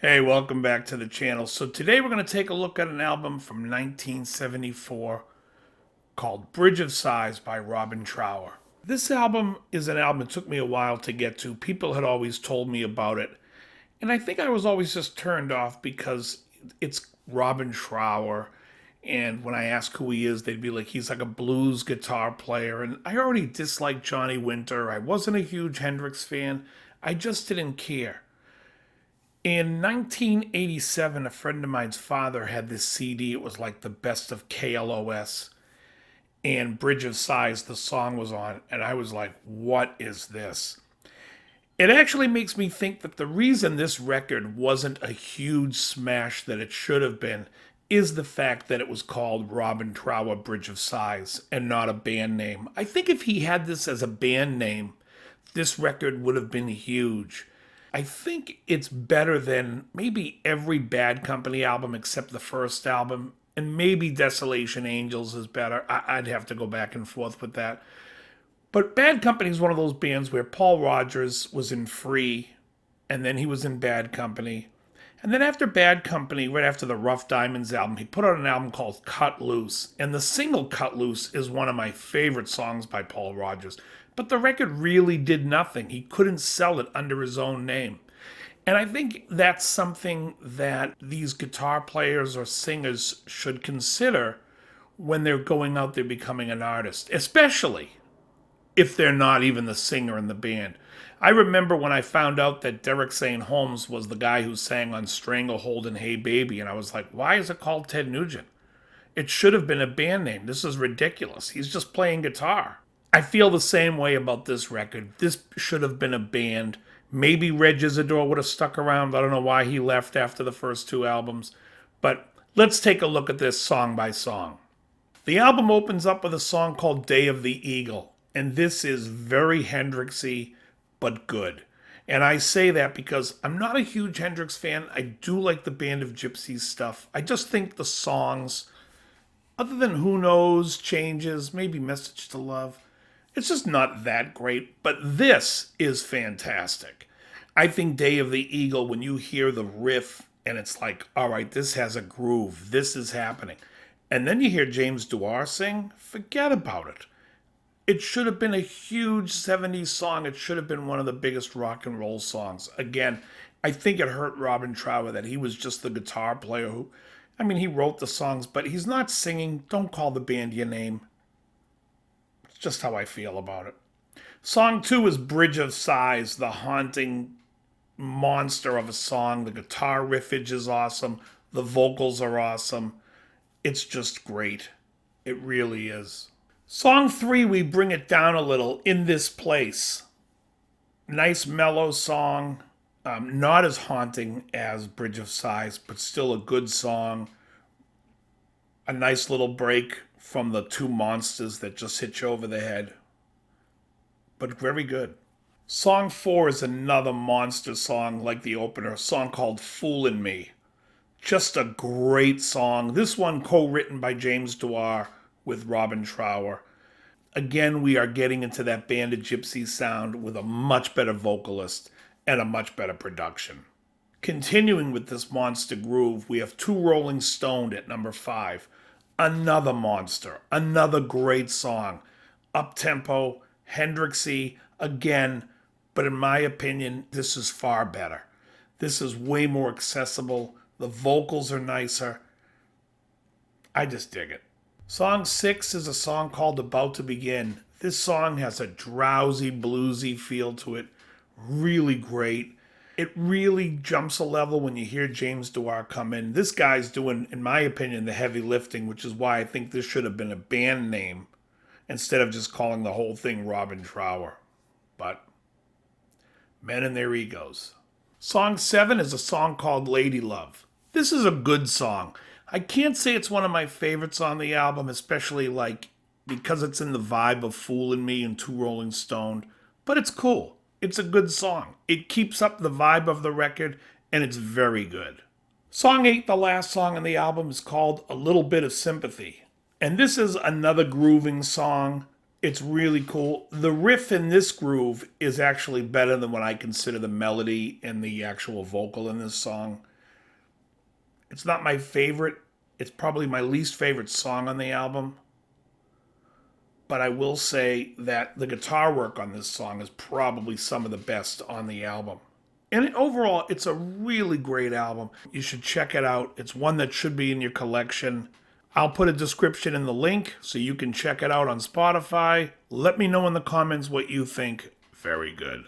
Hey, welcome back to the channel. So today we're going to take a look at an album from 1974 called Bridge of Sighs by Robin Trower. This album is an album that took me a while to get to. People had always told me about it, and I think I was always just turned off because it's Robin Trower. And when I ask who he is, they'd be like, he's like a blues guitar player. And I already disliked Johnny Winter. I wasn't a huge Hendrix fan. I just didn't care. In 1987, a friend of mine's father had this CD. It was like the best of KLOS, and Bridge of Sighs, the song was on, and I was like, what is this? It actually makes me think that the reason this record wasn't a huge smash that it should have been is the fact that it was called Robin Trower Bridge of Sighs and not a band name. I think if he had this as a band name, this record would have been huge. I think it's better than maybe every Bad Company album except the first album, and maybe Desolation Angels is better. I'd have to go back and forth with that. But Bad Company is one of those bands where Paul Rodgers was in Free, and then he was in Bad Company. And then after Bad Company, right after the Rough Diamonds album, he put out an album called Cut Loose. And the single Cut Loose is one of my favorite songs by Paul Rodgers. But the record really did nothing. He couldn't sell it under his own name. And I think that's something that these guitar players or singers should consider when they're going out there becoming an artist, especially if they're not even the singer in the band. I remember when I found out that Derek St. Holmes was the guy who sang on Stranglehold and Hey Baby, and I was like, why is it called Ted Nugent? It should have been a band name. This is ridiculous. He's just playing guitar. I feel the same way about this record. This should have been a band. Maybe Reg Isidore would have stuck around. I don't know why he left after the first two albums. But let's take a look at this song by song. The album opens up with a song called Day of the Eagle. And this is very Hendrixy, but good. And I say that because I'm not a huge Hendrix fan. I do like the Band of Gypsies stuff. I just think the songs, other than Who Knows, Changes, maybe Message to Love, it's just not that great. But this is fantastic. I think Day of the Eagle, when you hear the riff and it's like, all right, this has a groove, this is happening. And then you hear James Dewar sing, forget about it. It should have been a huge 70s song. It should have been one of the biggest rock and roll songs. Again, I think it hurt Robin Trower that he was just the guitar player who, I mean, he wrote the songs, but he's not singing. Don't call the band your name. It's just how I feel about it. Song 2 is Bridge of Sighs, the haunting monster of a song. The guitar riffage is awesome. The vocals are awesome. It's just great. It really is. Song 3, we bring it down a little, In This Place. Nice mellow song. Not as haunting as Bridge of Sighs, but still a good song. A nice little break from the two monsters that just hit you over the head. But very good. Song 4 is another monster song like the opener, a song called Foolin' Me. Just a great song. This one co-written by James Dewar with Robin Trower. Again, we are getting into that Band of Gypsies sound with a much better vocalist and a much better production. Continuing with this monster groove, we have Two Rolling Stoned at number 5. Another monster, another great song. Up-tempo, Hendrixy, again, but in my opinion, this is far better. This is way more accessible. The vocals are nicer. I just dig it. Song 6 is a song called About to Begin. This song has a drowsy, bluesy feel to it. Really great. It really jumps a level when you hear James Dewar come in. This guy's doing, in my opinion, the heavy lifting, which is why I think this should have been a band name instead of just calling the whole thing Robin Trower. But men and their egos. Song 7 is a song called Lady Love. This is a good song. I can't say it's one of my favorites on the album, especially like because it's in the vibe of Foolin' Me and Two Rolling Stoned, but it's cool. It's a good song. It keeps up the vibe of the record, and it's very good. Song 8, the last song on the album, is called A Little Bit of Sympathy. And this is another grooving song. It's really cool. The riff in this groove is actually better than what I consider the melody and the actual vocal in this song. It's not my favorite. It's probably my least favorite song on the album. But I will say that the guitar work on this song is probably some of the best on the album. And overall, it's a really great album. You should check it out. It's one that should be in your collection. I'll put a description in the link so you can check it out on Spotify. Let me know in the comments what you think. Very good.